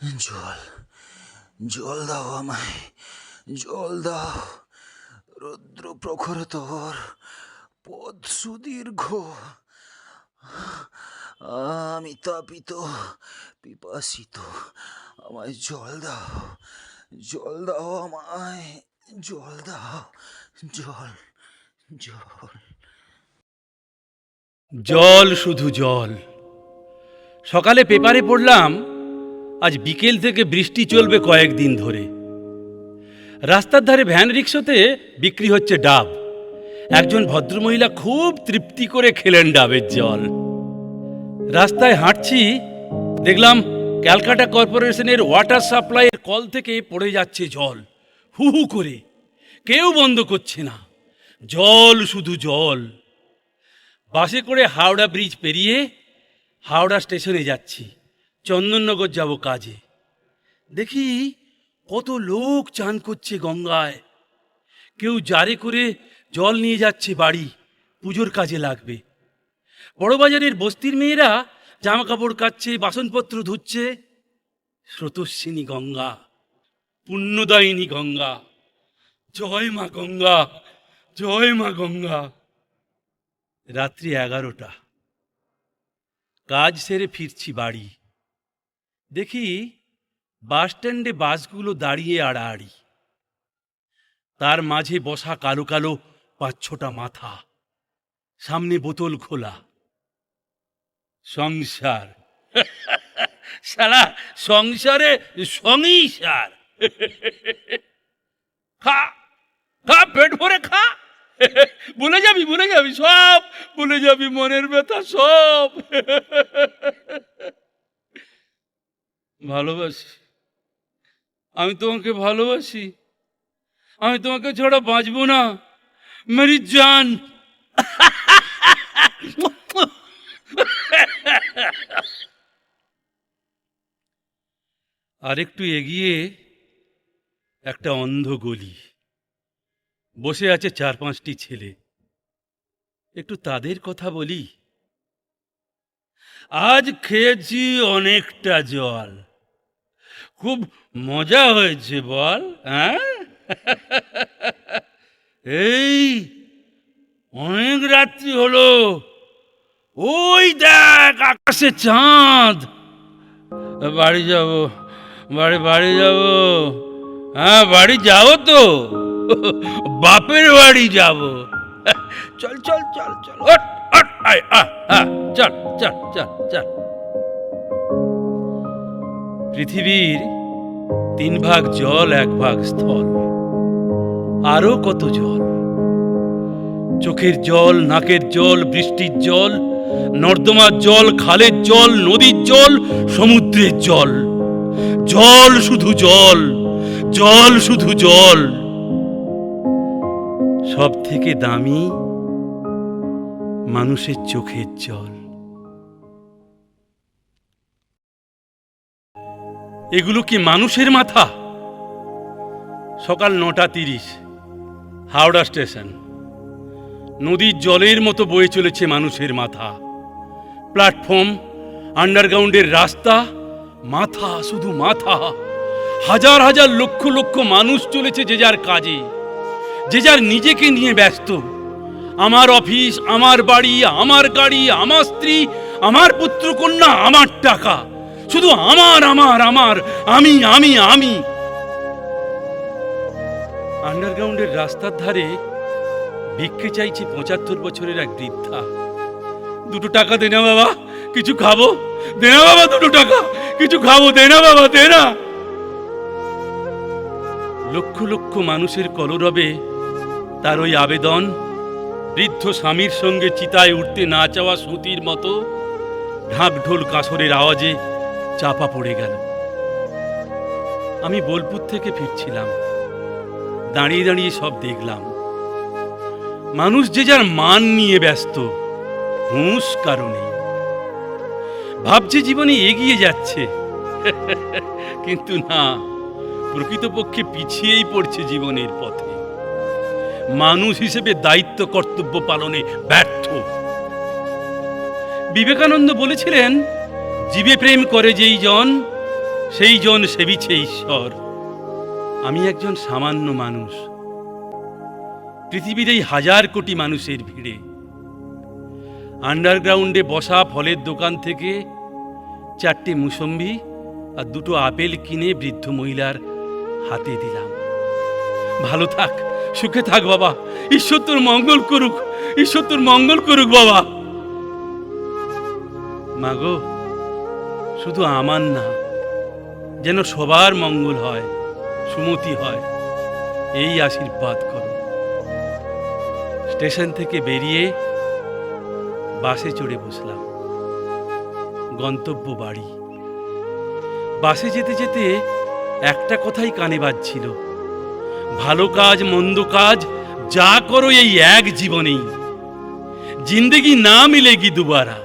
জল, জল দাও আমায়, জল দাও। রৌদ্র প্রখরতর, পথ সুদীর্ঘ, আমি তাপিত, পিপাসিত। আমায় জল দাও, জল দাও আমায়, জল দাও, জল, জল। জল, শুধু জল। সকালে পেপারে পড়লাম আজ বিকেল থেকে বৃষ্টি চলবে কয়েকদিন ধরে। রাস্তার ধারে ভ্যান রিক্সাতে বিক্রি হচ্ছে ডাব। একজন ভদ্রমহিলা খুব তৃপ্তি করে খেলেন ডাবের জল। রাস্তায় হাঁটছি, দেখলাম ক্যালকাটা কর্পোরেশনের ওয়াটার সাপ্লাইয়ের কল থেকে পড়ে যাচ্ছে জল, হু হু করে। কেউ বন্ধ করছে না, জল, শুধু জল। বাসে করে হাওড়া ব্রিজ পেরিয়ে হাওড়া স্টেশনে যাচ্ছি, চন্দননগর যাব কাজে। দেখি কত লোক চান করছে গঙ্গায়। কেউ জারে করে জল নিয়ে যাচ্ছে বাড়ি, পুজোর কাজে লাগবে। বড়বাজারের বস্তির মেয়েরা জামা কাপড় কাচ্ছে, বাসনপত্র ধুচ্ছে। স্রোতস্বিনী গঙ্গা, পুণ্যদায়িনী গঙ্গা, জয় মা গঙ্গা, জয় মা গঙ্গা। রাত্রি 11টা, কাজ সেরে ফিরছি বাড়ি। দেখি বাস স্ট্যান্ডে বাসগুলো দাঁড়িয়ে আড়াআড়ি। তার মাঝে বসা কালো কালো 5-6টা মাথা, সামনে বোতল খোলা। সংসার, শালা সংসারে সঙ্গই সার। খা খা, পেট ভরে খা, ভুলে যাবি, ভুলে যাবি সব, ভুলে যাবি মনের ব্যথা সব। ভালোবাসি, আমি তোমাকে ভালোবাসি, আমি তোমাকে ছাড়া বাঁচবো না মেরি জান। আরেকটু এগিয়ে একটা অন্ধ গলি, বসে আছে 4-5টি ছেলে। একটু তাদের কথা বলি। আজ খেয়েছি অনেকটা জল, খুব মজা হয়েছে বল, হ্যাঁ? এই অনেক রাত্রি হলো, ওই দেখ আকাশে চাঁদ। বাড়ি যাব, বাড়ি যাব। হ্যাঁ, বাড়ি যাবো তো, বাপের বাড়ি যাব। চল চল চল চল, ওঠ ওঠ, আয় চল চল চল চল। পৃথিবীর 3 ভাগ জল, 1 ভাগ স্থল। আরো কত জল, চোখের জল, নাকের জল, বৃষ্টির জল, নর্দমার জল, খালের জল, নদীর জল, সমুদ্রের জল। জল, শুধু জল, জল, শুধু জল। সব থেকে দামি মানুষের চোখের জল। এগুলো কি মানুষের মাথা? সকাল 9:30, হাওড়া স্টেশন। নদীর জলের মতো বয়ে চলেছে মানুষের মাথা। প্ল্যাটফর্ম, আন্ডারগ্রাউন্ডের রাস্তা, মাথা, শুধু মাথা। হাজার হাজার লক্ষ লক্ষ মানুষ চলেছে যে যার কাজে, যে যার নিজেকে নিয়ে ব্যস্ত। আমার অফিস, আমার বাড়ি, আমার গাড়ি, আমার স্ত্রী, আমার পুত্রকন্যা, আমার টাকা, শুধু আমার আমার আমার, আমি আমি আমি। আন্ডারগ্রাউন্ডের রাস্তার ধারে ভিক্ষে চাইছে 75 বছরের এক বৃদ্ধা। 2 টাকা দে না বাবা, কিছু খাবো। দে না বাবা 2 টাকা, কিছু খাবো। দে না বাবা, দে না। লক্ষ লক্ষ মানুষের কলরবে তার ওই আবেদন বৃদ্ধ স্বামীর সঙ্গে চিতায় উঠতে না চাওয়া সতীর মতো ঢাক ঢোল কাঁসরের আওয়াজে চাপা পড়ে গেল। আমি বোলপুর থেকে ফিরছিলাম, দাঁড়িয়ে দাঁড়িয়ে সব দেখলাম। মানুষ যে যার মান নিয়ে ব্যস্ত, হুঁশ কারণে ভাবছে জীবনে এগিয়ে যাচ্ছে, কিন্তু না, প্রকৃতপক্ষে পিছিয়েই পড়ছে জীবনের পথে। মানুষ হিসেবে দায়িত্ব কর্তব্য পালনে ব্যর্থ। বিবেকানন্দ বলেছিলেন, জীবে প্রেম করে যেই জন সেই জন সেবিছে ঈশ্বর। আমি একজন সামান্য মানুষ পৃথিবীর এই হাজার কোটি মানুষের ভিড়ে। আন্ডারগ্রাউন্ডে বসা ফলের দোকান থেকে 4টে মুসম্বি আর 2টো আপেল কিনে বৃদ্ধ মহিলার হাতে দিলাম। ভালো থাক, সুখে থাক বাবা, ঈশ্বর তোর মঙ্গল করুক, ঈশ্বর তোর মঙ্গল করুক বাবা। মাগো, শুধু আমার না, যেন সবার মঙ্গল হয়, সুমতি হয়, এই আশীর্বাদ করো। স্টেশন থেকে বেরিয়ে বাসে চড়ে বসলাম। গন্তব্য বাড়ি। বাসে যেতে যেতে একটা কথাই কানে বাজছিল, ভালো কাজ মন্দ কাজ যা করো এই এক জীবনেই, জিন্দেগি না মিলেগি দুবারা।